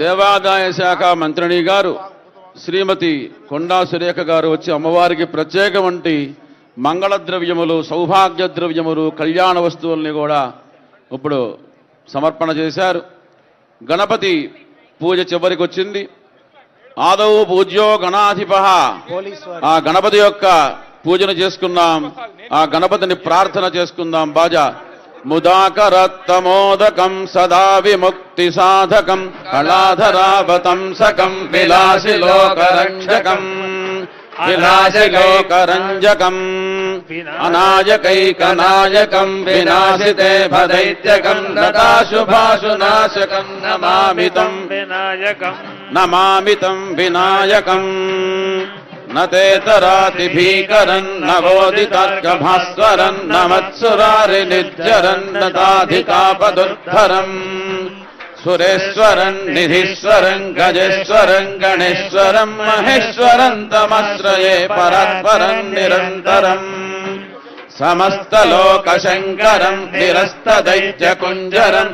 దేవాదాయ శాఖ మంత్రిని గారు శ్రీమతి కొండా సురేఖ గారు వచ్చి అమ్మవారికి ప్రత్యేకమంటి మంగళ ద్రవ్యములు, సౌభాగ్య ద్రవ్యములు, కళ్యాణ వస్తువుల్ని కూడా ఇప్పుడు సమర్పణ చేశారు. గణపతి పూజ చివరికి వచ్చింది. ఆదౌ పూజ్యో గణాధిప, ఆ గణపతి యొక్క పూజను చేసుకుందాం, ఆ గణపతిని ప్రార్థన చేసుకుందాం. బాజా ముదాకరత్తమోదకం సదా విముక్తి సాధకం కళాధరావతంసకం విలాసిలోకరంజకం విలాసిలోకరంజకం అనాయకైకనాయకం వినాశితే భదైత్యకం నతాశుభాశునాశకం నమామితం వినాయకం నమామితం వినాయకం నతేతరాతి భీకరన్ నవోదితర్కభాస్వరన్ నమత్సురారి నిర్జరన్ నతాధికాపదుర్ధరం సురేశ్వరన్ నిధీశ్వరం గజేశ్వరం గణేశ్వరం మహేశ్వరం తమశ్రయే పరస్పరం నిరంతరం సమస్తలోకశంకరం నిరస్తదైత్యకుంజరం